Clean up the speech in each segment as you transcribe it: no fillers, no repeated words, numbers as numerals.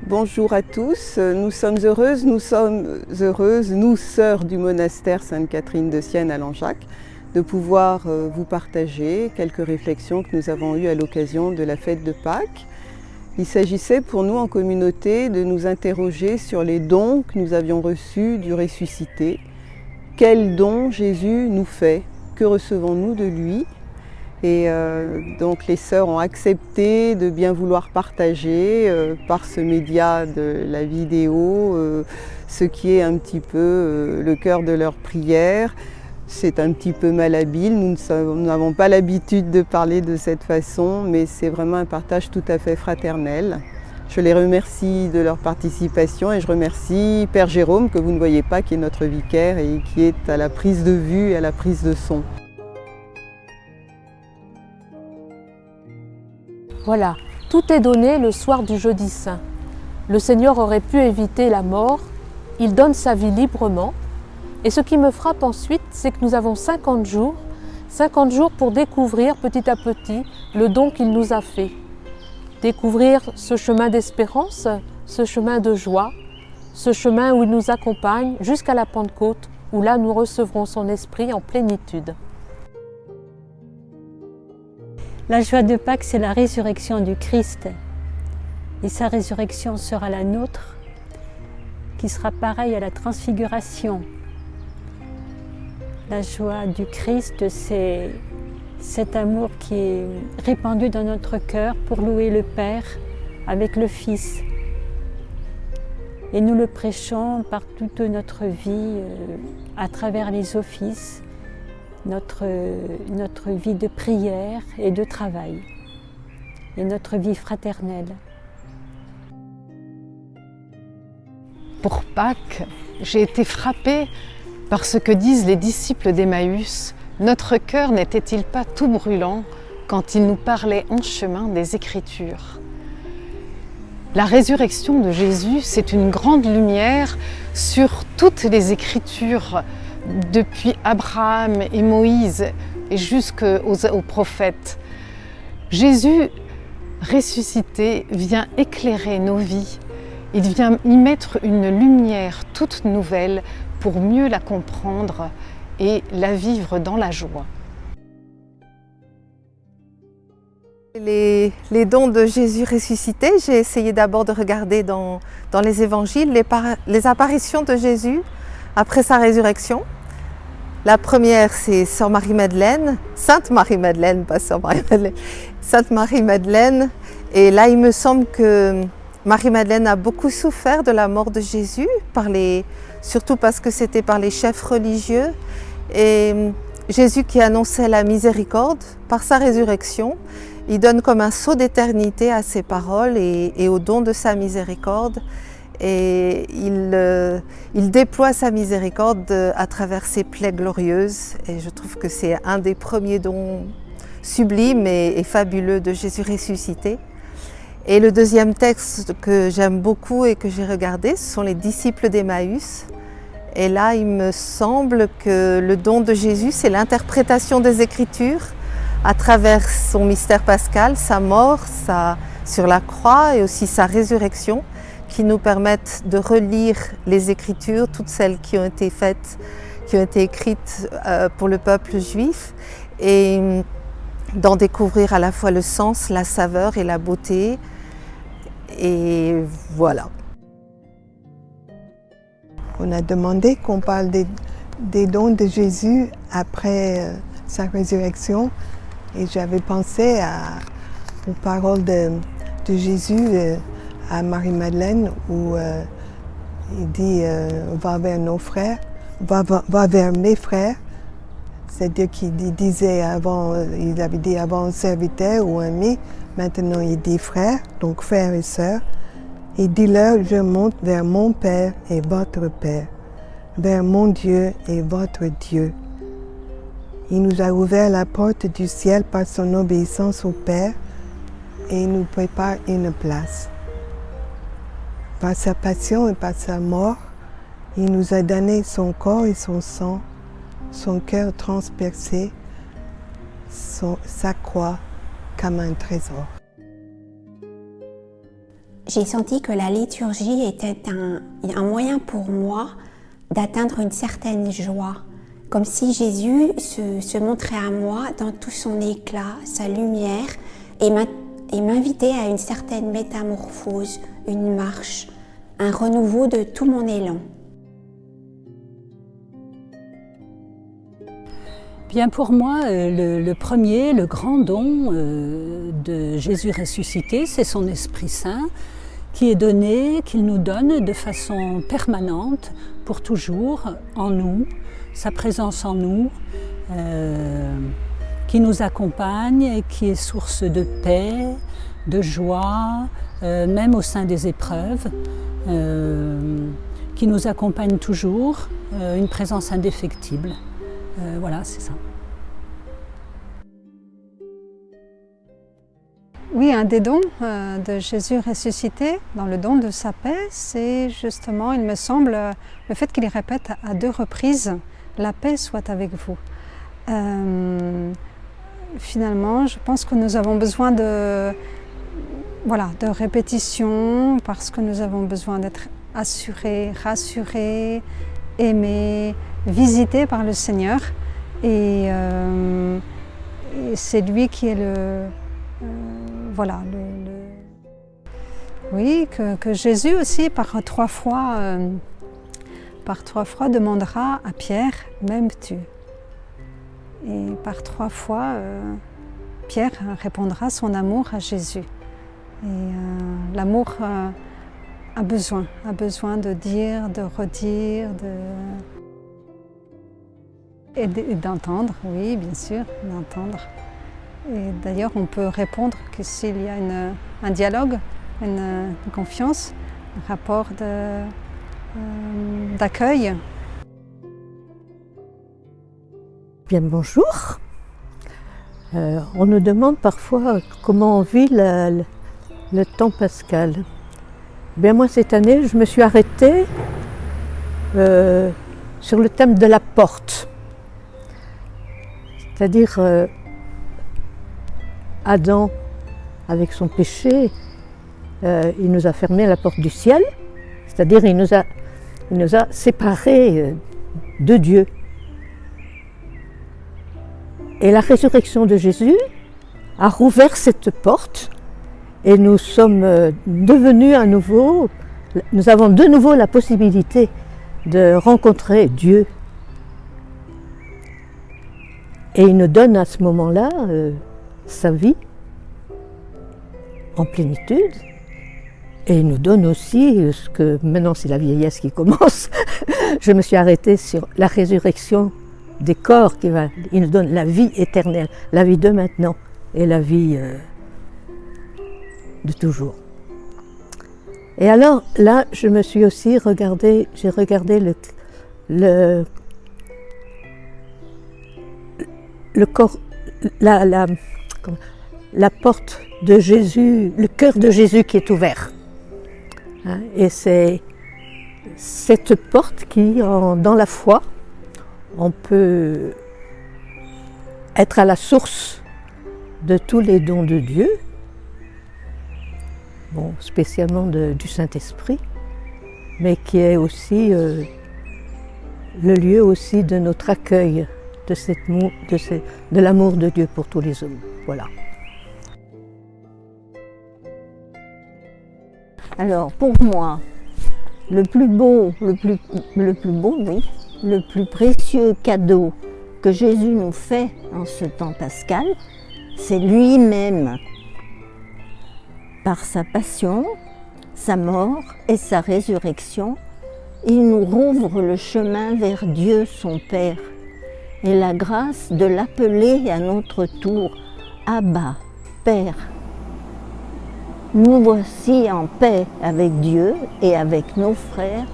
Bonjour à tous, nous sommes heureuses, nous sœurs du monastère Sainte-Catherine de Sienne à Langeac, de pouvoir vous partager quelques réflexions que nous avons eues à l'occasion de la fête de Pâques. Il s'agissait pour nous en communauté de nous interroger sur les dons que nous avions reçus du ressuscité. Quels dons Jésus nous fait? Que recevons-nous de lui? Et donc les sœurs ont accepté de bien vouloir partager par ce média de la vidéo ce qui est un petit peu le cœur de leur prière. C'est un petit peu malhabile, nous n'avons pas l'habitude de parler de cette façon, mais c'est vraiment un partage tout à fait fraternel. Je les remercie de leur participation et je remercie Père Jérôme, que vous ne voyez pas, qui est notre vicaire et qui est à la prise de vue et à la prise de son. Voilà, tout est donné le soir du jeudi saint. Le Seigneur aurait pu éviter la mort, il donne sa vie librement. Et ce qui me frappe ensuite, c'est que nous avons 50 jours pour découvrir petit à petit le don qu'il nous a fait. Découvrir ce chemin d'espérance, ce chemin de joie, ce chemin où il nous accompagne jusqu'à la Pentecôte, où là nous recevrons son esprit en plénitude. La joie de Pâques, c'est la résurrection du Christ. Et sa résurrection sera la nôtre, qui sera pareille à la transfiguration. La joie du Christ, c'est cet amour qui est répandu dans notre cœur pour louer le Père avec le Fils. Et nous le prêchons par toute notre vie, à travers les offices, notre vie de prière et de travail, et notre vie fraternelle. Pour Pâques, j'ai été frappée par ce que disent les disciples d'Emmaüs. Notre cœur n'était-il pas tout brûlant quand ils nous parlaient en chemin des Écritures? La résurrection de Jésus, c'est une grande lumière sur toutes les Écritures, depuis Abraham et Moïse et jusqu'aux prophètes. Jésus ressuscité vient éclairer nos vies. Il vient y mettre une lumière toute nouvelle pour mieux la comprendre et la vivre dans la joie. Les dons de Jésus ressuscité, j'ai essayé d'abord de regarder dans les évangiles les apparitions de Jésus après sa résurrection. La première, c'est Sœur Marie-Madeleine, Sainte Marie-Madeleine, pas Sœur Marie-Madeleine, Sainte Marie-Madeleine. Et là, il me semble que Marie-Madeleine a beaucoup souffert de la mort de Jésus, surtout parce que c'était par les chefs religieux. Et Jésus qui annonçait la miséricorde, par sa résurrection, il donne comme un sceau d'éternité à ses paroles et au don de sa miséricorde. Et il déploie sa miséricorde à travers ses plaies glorieuses. Et je trouve que c'est un des premiers dons sublimes et fabuleux de Jésus ressuscité. Et le deuxième texte que j'aime beaucoup et que j'ai regardé, ce sont les disciples d'Emmaüs. Et là, il me semble que le don de Jésus, c'est l'interprétation des Écritures à travers son mystère pascal, sa mort sur la croix et aussi sa résurrection, qui nous permettent de relire les Écritures, toutes celles qui ont été écrites pour le peuple juif, et d'en découvrir à la fois le sens, la saveur et la beauté. Et voilà. On a demandé qu'on parle des dons de Jésus après sa résurrection, et j'avais pensé aux paroles de Jésus à Marie-Madeleine où il dit va vers nos frères, va vers mes frères. C'est-à-dire qu'il disait avant, il avait dit avant serviteur ou ami, maintenant il dit frère, donc frères et sœurs. Et dis-leur, je monte vers mon Père et votre Père, vers mon Dieu et votre Dieu. Il nous a ouvert la porte du ciel par son obéissance au Père et il nous prépare une place. Par sa passion et par sa mort, il nous a donné son corps et son sang, son cœur transpercé, sa croix comme un trésor. J'ai senti que la liturgie était un moyen pour moi d'atteindre une certaine joie, comme si Jésus se montrait à moi dans tout son éclat, sa lumière, et m'invitait à une certaine métamorphose, une marche, un renouveau de tout mon élan. Bien pour moi, le premier, le grand don de Jésus ressuscité, c'est son Esprit Saint qui est donné, qu'il nous donne de façon permanente, pour toujours, en nous, sa présence en nous, qui nous accompagne et qui est source de paix, de joie, même au sein des épreuves, qui nous accompagne toujours, une présence indéfectible. Voilà, c'est ça. Oui, un des dons de Jésus ressuscité, dans le don de sa paix, c'est justement, il me semble, le fait qu'il répète à 2 reprises « La paix soit avec vous ». Finalement, je pense que nous avons besoin de répétition, parce que nous avons besoin d'être assurés, rassurés, aimés, visités par le Seigneur. Et c'est lui qui est oui, que Jésus aussi par trois fois demandera à Pierre, m'aimes-tu? Et par 3 fois, Pierre répondra son amour à Jésus. Et l'amour a besoin de dire, de redire, et d'entendre, oui, bien sûr, d'entendre. Et d'ailleurs, on peut répondre que s'il y a un dialogue, une confiance, un rapport d'accueil. Bien, bonjour. On nous demande parfois comment on vit le temps pascal. Bien, moi, cette année, je me suis arrêtée sur le thème de la porte. C'est-à-dire, Adam, avec son péché, il nous a fermé la porte du ciel, c'est-à-dire il nous a séparés de Dieu. Et la résurrection de Jésus a rouvert cette porte et nous sommes devenus à nouveau, nous avons de nouveau la possibilité de rencontrer Dieu. Et il nous donne à ce moment-là sa vie en plénitude. Et il nous donne aussi ce que, maintenant c'est la vieillesse qui commence, je me suis arrêtée sur la résurrection des corps, il nous donne la vie éternelle, la vie de maintenant et la vie de toujours. Et alors là, je me suis aussi regardé, j'ai regardé le corps, la porte de Jésus, le cœur de Jésus qui est ouvert. Et c'est cette porte qui, dans la foi, on peut être à la source de tous les dons de Dieu, bon, spécialement du Saint-Esprit, mais qui est aussi le lieu aussi de notre accueil, de l'amour de Dieu pour tous les hommes. Voilà. Alors pour moi, le plus précieux cadeau que Jésus nous fait en ce temps pascal, c'est lui-même. Par sa passion, sa mort et sa résurrection, il nous rouvre le chemin vers Dieu son Père et la grâce de l'appeler à notre tour Abba, Père. Nous voici en paix avec Dieu et avec nos frères,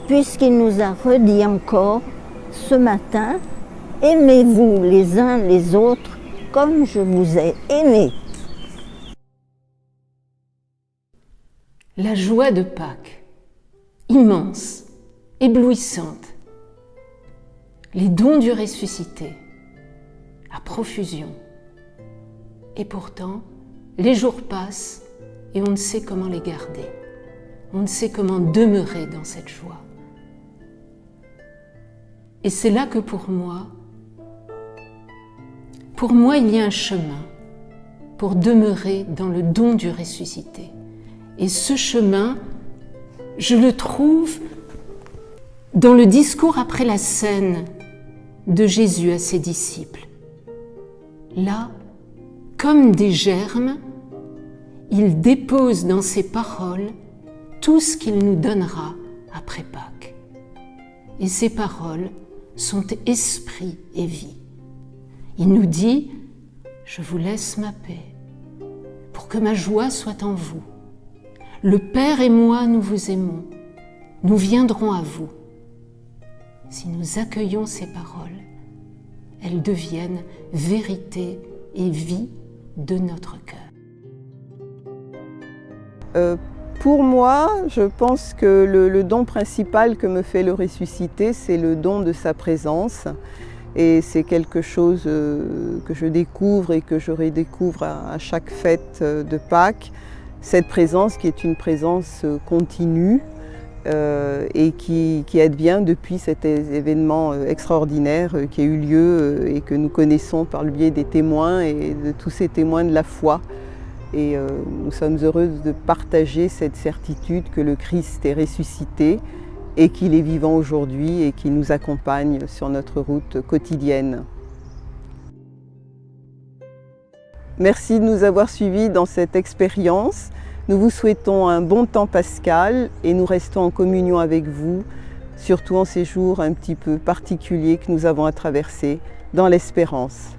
puisqu'il nous a redit encore ce matin, aimez-vous les uns les autres comme je vous ai aimés. La joie de Pâques, immense, éblouissante. Les dons du ressuscité, à profusion. Et pourtant, les jours passent et on ne sait comment les garder. On ne sait comment demeurer dans cette joie. Et c'est là que pour moi, il y a un chemin pour demeurer dans le don du ressuscité. Et ce chemin, je le trouve dans le discours après la scène de Jésus à ses disciples. Là, comme des germes, il dépose dans ses paroles tout ce qu'il nous donnera après Pâques. Et ces paroles sont esprit et vie. Il nous dit « Je vous laisse ma paix, pour que ma joie soit en vous. Le Père et moi, nous vous aimons. Nous viendrons à vous. » Si nous accueillons ces paroles, elles deviennent vérité et vie de notre cœur. Pour moi, je pense que le don principal que me fait le ressuscité, c'est le don de sa présence. Et c'est quelque chose que je découvre et que je redécouvre à chaque fête de Pâques. Cette présence qui est une présence continue et qui advient depuis cet événement extraordinaire qui a eu lieu et que nous connaissons par le biais des témoins et de tous ces témoins de la foi. Et nous sommes heureux de partager cette certitude que le Christ est ressuscité et qu'il est vivant aujourd'hui et qu'il nous accompagne sur notre route quotidienne. Merci de nous avoir suivis dans cette expérience. Nous vous souhaitons un bon temps pascal et nous restons en communion avec vous, surtout en ces jours un petit peu particuliers que nous avons à traverser dans l'espérance.